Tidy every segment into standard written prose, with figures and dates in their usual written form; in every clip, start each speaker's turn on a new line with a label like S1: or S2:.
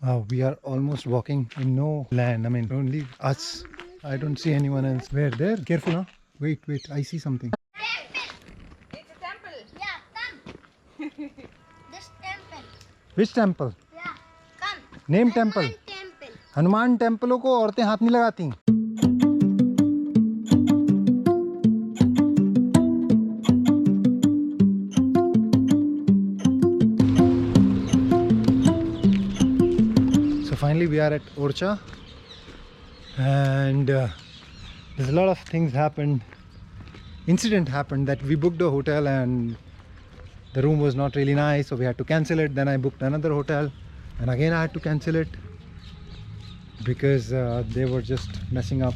S1: We are almost walking in no land. I mean, only us. I don't see anyone else. Where? There? Careful, huh? Wait, wait. I see something.
S2: It's a temple.
S3: Yeah, come. This temple.
S1: Which temple?
S3: Yeah, come.
S1: Name temple.
S3: Hanuman temple.
S1: Hanuman टेम्पलों को औरतें हाथ नहीं लगाती. So finally we are at Orcha, and there's a lot of things happened. Incident happened that we booked a hotel and the room was not really nice, so we had to cancel it. Then I booked another hotel and again I had to cancel it because they were just messing up.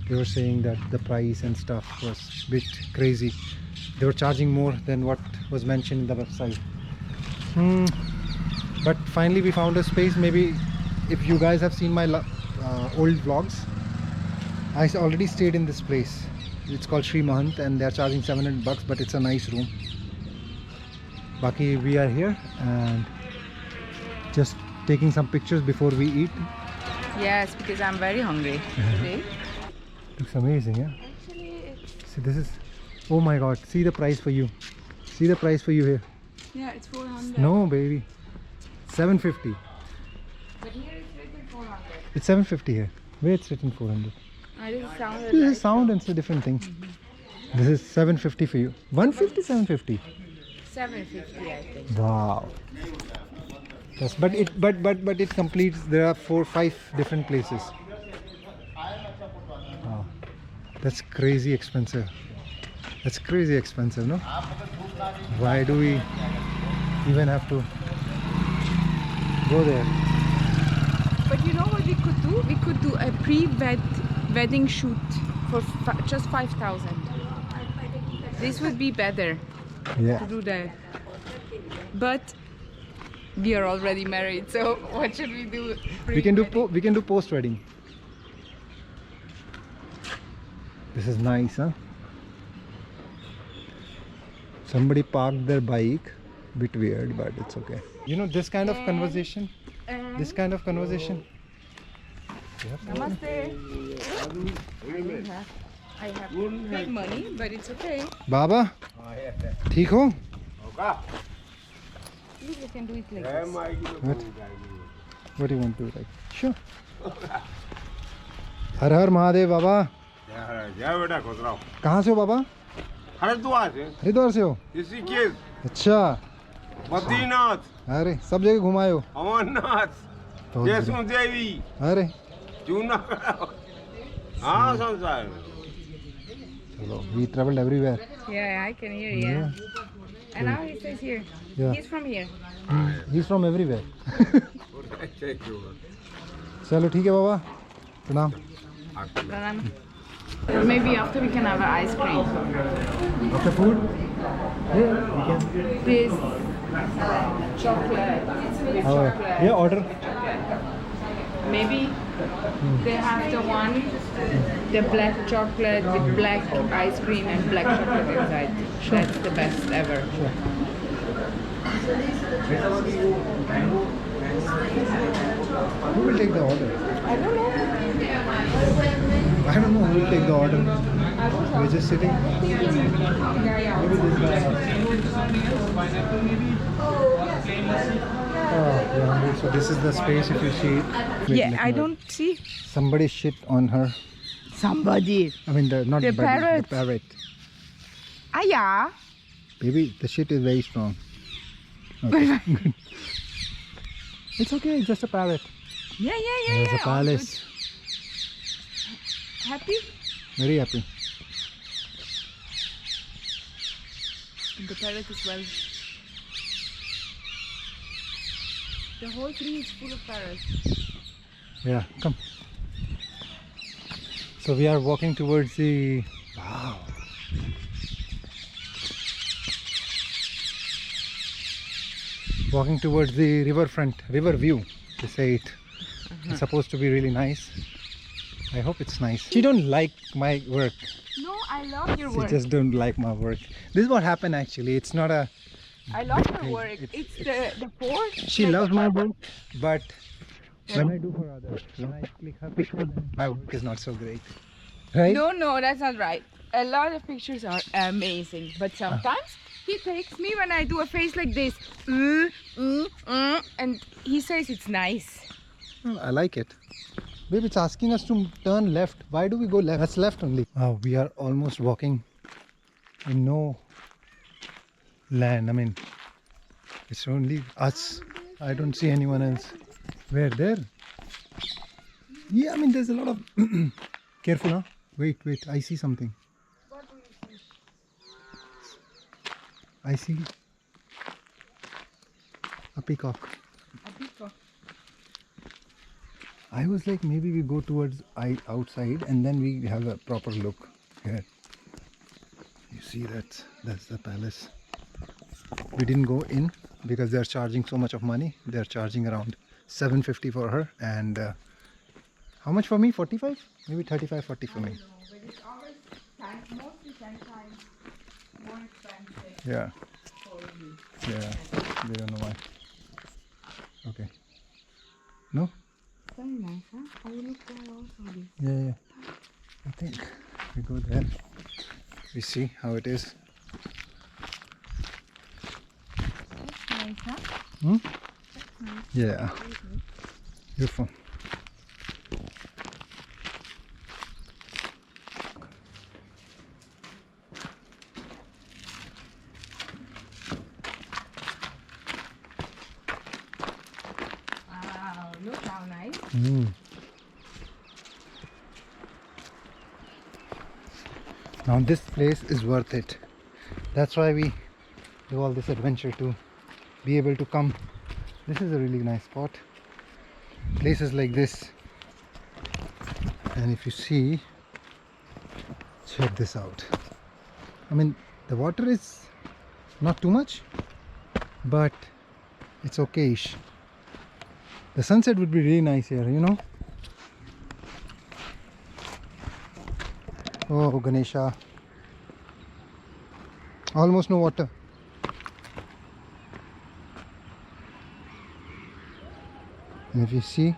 S1: They were saying that the price and stuff was a bit crazy. They were charging more than what was mentioned in the website. But finally we found a space. Maybe if you guys have seen my old vlogs, I already stayed in this place. It's called Sri Mahant and they're charging $700, but it's a nice room. Baki, we are here and just taking some pictures before we eat.
S2: Yes, because I'm very hungry today.
S1: Looks amazing, yeah?
S2: Actually,
S1: See, this is, oh my god, see the price for you. See the price for you here.
S2: yeah, it's 400.
S1: No, baby. 750.
S2: But here it's written 400.
S1: It's 750 here. Where it's written 400.
S2: I didn't sound
S1: This is sound and it's a different thing. This is 750 for you. 150, 750.
S2: 750, I think.
S1: Wow. Yes, but it completes. There are 4-5 different places. Wow. That's crazy expensive. That's crazy expensive, no? Why do we even have to go there?
S2: But you know what we could do? We could do a pre-wedding shoot for just 5,000. This would be better
S1: Yeah.
S2: to do that. But we are already married, so what should we do?
S1: We can do post wedding. This is nice, huh? Somebody parked their bike. Bit weird, but it's okay. You know this kind of conversation. This kind of conversation.
S2: Namaste. I have big money, but it's okay.
S1: Baba, ठीक हो?
S2: Please, we can do it like this.
S1: What do you want to do? Like, sure. हर हर महादेव बाबा.
S4: जय बेटा खुश रहो.
S1: कहाँ से हो बाबा?
S4: हरिद्वार से.
S1: हरिद्वार से हो?
S4: ऋषिकेश,
S1: अच्छा.
S4: बद्रीनाथ,
S1: अरे सब जगह घुमाए हो?
S4: अमरनाथ,
S1: बहुत
S4: वैष्णो देवी,
S1: अरे
S4: जूनागढ़. हाँ संसार में.
S1: चलो. We traveled everywhere.
S2: Yeah, I can hear you. And now he stays here.
S1: Yeah.
S2: He's from here.
S1: He's from everywhere. चलो ठीक है बाबा. प्रणाम.
S2: Maybe after we can have an ice cream.
S1: After food? Yeah, we can.
S2: This chocolate. With
S1: Oh,
S2: chocolate.
S1: yeah, order.
S2: Maybe they have the one, the black chocolate with black ice cream and black chocolate inside. That's the best ever.
S1: Who will take the order?
S2: I don't know.
S1: I don't know who will take the order. We're just sitting. Maybe this guy. Oh, yeah. So this is the space if you see it. Wait,
S2: Yeah,
S1: let
S2: I
S1: me-
S2: don't see
S1: Somebody shit on her.
S2: somebody.
S1: I mean, not
S2: The
S1: buddy,
S2: parrot.
S1: the parrot.
S2: Ah, yeah.
S1: Baby, the shit is very strong. Okay. It's okay. It's just a parrot.
S2: Yeah.
S1: There's a
S2: All
S1: palace.
S2: good. Happy?
S1: Very happy.
S2: The parrot as well. The whole tree is full of parrots.
S1: Yeah, come. So we are walking towards the... Wow. Walking towards the riverfront, river view, they say it. It's supposed to be really nice. I hope it's nice. She don't like my work.
S2: No, I love your
S1: She
S2: work.
S1: just don't like my work. This is what happened actually. It's not a...
S2: I love your work.
S1: it's-
S2: It's the port.
S1: She loves my work, but When I do for others, when I click her picture, then my work is not so great. Right?
S2: No, that's not right. A lot of pictures are amazing, but sometimes he takes me when I do a face like this, and he says it's nice.
S1: Oh, I like it. Babe, it's asking us to turn left. Why do we go left? That's left only. Oh, we are almost walking in no land. I mean, it's only us. I don't see anyone else. Where? There? Yeah, I mean, there's a lot of... Careful, huh? Wait, I see something.
S2: What do you see?
S1: I see a peacock.
S2: A peacock.
S1: I was like, maybe we go towards outside and then we have a proper look here. You see that's the palace. We didn't go in because they're charging so much of money. They're charging around 750 for her, and how much for me? 45? Maybe 35, 40 for me.
S2: But it's always mostly 10 times more expensive
S1: Yeah,
S2: for you.
S1: yeah. They don't know why. Okay. No?
S2: Very nice, huh? I will look there also.
S1: Yeah. I think we go there. We see how it is.
S2: That's nice, huh?
S1: Hmm?
S2: That's nice.
S1: Yeah. Beautiful.
S2: Wow, look how nice.
S1: Now this place is worth it. That's why we do all this adventure, to be able to come. This is a really nice spot. Places like this. And if you see, check this out. I mean, the water is not too much, but it's okayish. The sunset would be really nice here, you know. Oh, Ganesha. Almost no water. And if you see,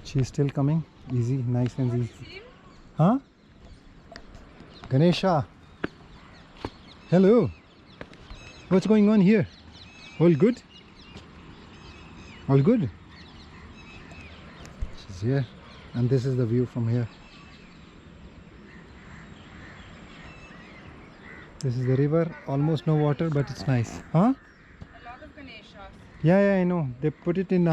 S1: she's still coming. Easy, nice and easy. Huh? Ganesha. Hello. What's going on here? All good? All good? She's here. And this is the view from here. This is the river. Almost no water, but it's nice. Huh?
S2: A lot of Ganeshas.
S1: Yeah, I know. They put it in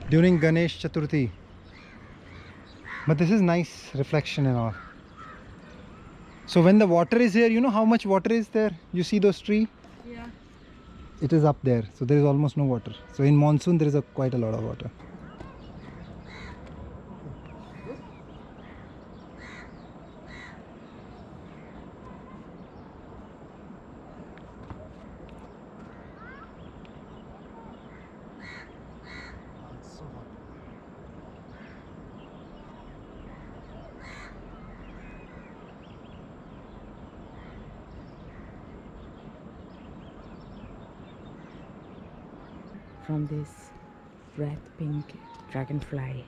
S1: during Ganesh Chaturthi. But this is nice reflection and all. So when the water is here, you know how much water is there? You see those trees?
S2: Yeah.
S1: It is up there. So there is almost no water. So in monsoon there is quite a lot of water.
S2: From this red pink dragonfly,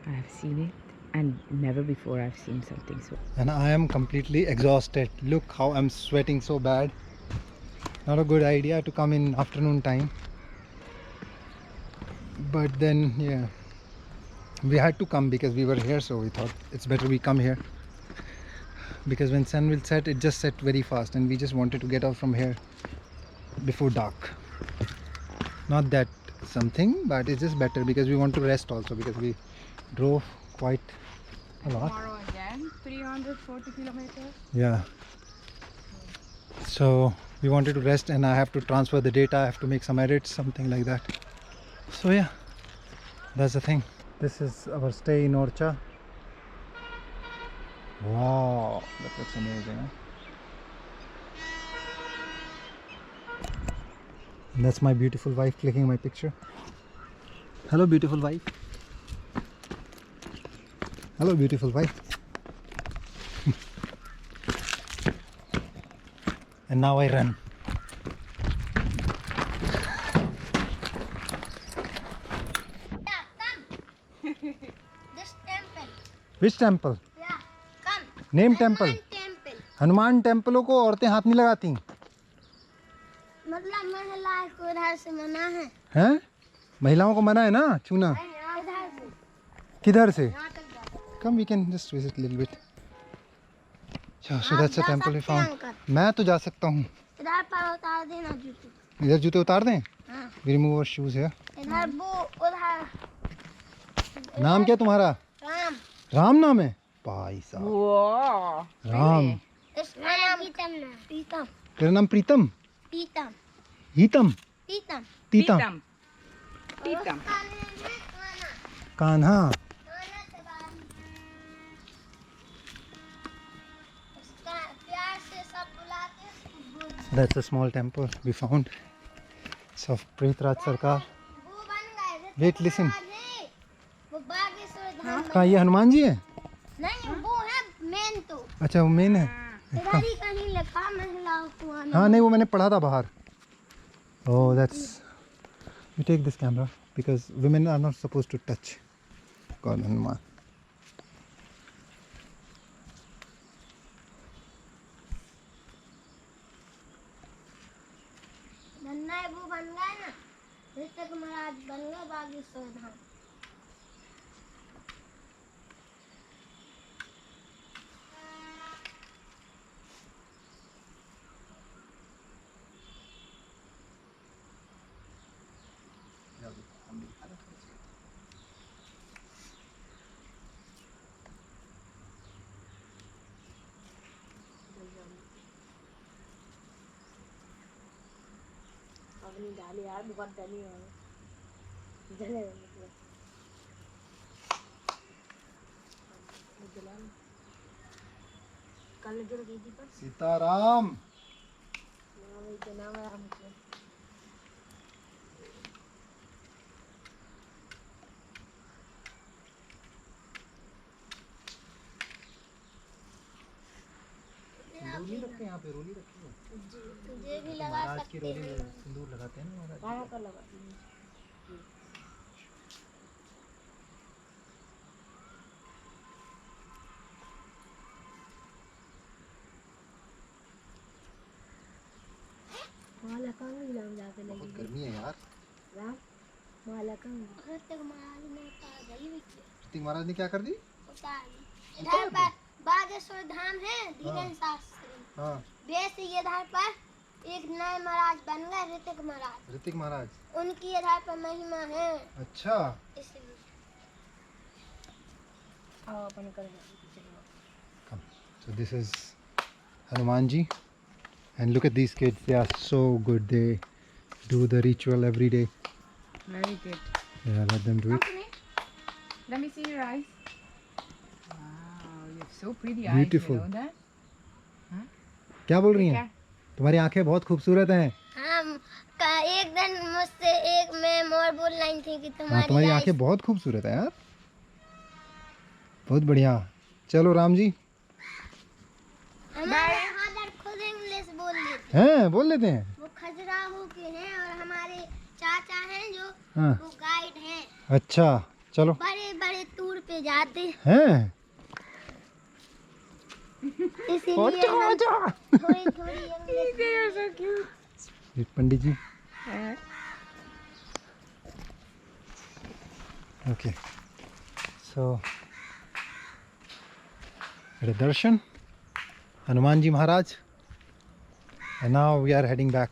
S2: I have seen it, and never before I've seen something so.
S1: And I am completely exhausted. Look how I'm sweating so bad. Not a good idea to come in afternoon time. But then, yeah, we had to come because we were here, so we thought it's better we come here. Because when sun will set, it just set very fast, and we just wanted to get out from here before dark. Not that something, but it's just better because we want to rest also, because we drove quite a lot.
S2: Tomorrow again, 340 kilometers.
S1: Yeah. So we wanted to rest, and I have to transfer the data, I have to make some edits, something like that. So yeah, that's the thing. This is our stay in Orcha. Wow, that looks amazing, huh? And that's my beautiful wife clicking my picture. Hello, beautiful wife. Hello, beautiful wife. And now I run. Which temple?
S3: Yeah. Come.
S1: Name temple.
S3: Hanuman temple.
S1: Hanuman टेम्पलों को औरतें हाथ नहीं लगाती
S3: मतलब महिला को उधर से मना है।
S1: हैं? महिलाओं को मना है ना छूना।
S3: इधर से।
S1: किधर से?
S3: यहाँ तक जाते हैं।
S1: Come, we can just visit a little bit. So that's the
S3: जा
S1: temple we
S3: सकते हैं
S1: found.
S3: अंकल।
S1: मैं तो जा सकता हूँ।
S3: इधर पर उतार देना जूते।
S1: इधर जूते उतार दें?
S3: हाँ।
S1: We remove our shoes here.
S3: इधर वो उधर
S1: नाम क्या तुम्हारा?
S3: राम।
S1: राम नाम है? भाई साहब।
S2: Whoa.
S1: राम।
S3: इसका नाम पीतम।
S1: तेरा नाम प्रीतम?
S3: पीतम।
S1: हीतम?
S3: पीतम।
S1: तीता?
S2: Pitam. Pitam.
S1: कान्हा?
S3: उसका प्यार से सब बुलाते हैं।
S1: That's a small temple we found. It's of Pretraj Sarkar.
S3: वो बन गए।
S1: Wait, listen.
S3: वो बागेश्वर धाम।
S1: कहाँ ये हनुमान जी है?
S3: नहीं वो है मेन तो।
S1: अच्छा वो मेन है।
S3: इधर ही कहीं लिखा महिलाओं को आना।
S1: हाँ नहीं वो मैंने पढ़ा था बाहर। Oh, that's. You take this camera because women are not supposed to touch God Hanuman.
S3: Dhanna वो बन गए ना। ऋतिक महाराज बन गए बागेश्वर धाम। अपनी डाली यार बहुत डली है जले कल जल गई थी पर
S1: सीताराम।
S3: नाम के नाम है हमको
S1: रोली रखे यहाँ पे रोली रखी है।
S3: तुझे भी लगा
S1: महाराज की
S3: सकते
S1: रोली
S3: हैं।
S1: में सिंदूर लगाते हैं ना महाराज।
S3: कहाँ का लगा माला कहाँ भी लग जाते
S1: बहुत
S3: लगी
S1: गर्मी है यार।
S3: राम माला कहाँ तक महाराज ने उतार गई
S1: ऋतिक महाराज ने क्या कर दी?
S3: उतार दी। इधर पर बागेश्वर धाम है धीरेन्द्र शास्त्री
S1: हाँ
S3: वैसे इधर पर एक नए महाराज बन गए ऋतिक महाराज।
S1: ऋतिक महाराज।
S3: उनकी इधर पर महिमा है
S1: अच्छा।
S3: इसलिए आओ अपन कर
S1: Come. So this is Hanumanji, and look at these kids. They are so good. They do the ritual every day.
S2: Very good.
S1: Yeah, let them do it.
S2: Let me see your eyes. Wow, you have so pretty
S1: Beautiful.
S2: eyes. You know that?
S1: क्या बोल रही हैं?
S2: क्या?
S1: तुम्हारी आंखें बहुत खूबसूरत हैं।
S3: हम का एक दिन मुझसे एक मैं और बोल रही थी कि
S1: हाँ तुम्हारी
S3: तुम्हारी
S1: आंखें बहुत खूबसूरत है यार। बहुत बढ़िया। चलो राम जी।
S3: हमारे फादर खुद इंग्लिश बोल लेते
S1: हैं बोल लेते हैं।
S3: वो खजुराहो के हैं और हमारे चाचा हैं जो
S1: हाँ
S3: वो गाइड हैं।
S1: अच्छा चलो।
S3: बड़े बड़े टूर पे जाते
S1: हैं
S3: इसीलिए हम थोड़ी थोड़ी English
S2: They are so cute.
S1: Pandit ji.
S2: Uh,
S1: Okay. So at a darshan, Hanumanji Maharaj, and now we are heading back.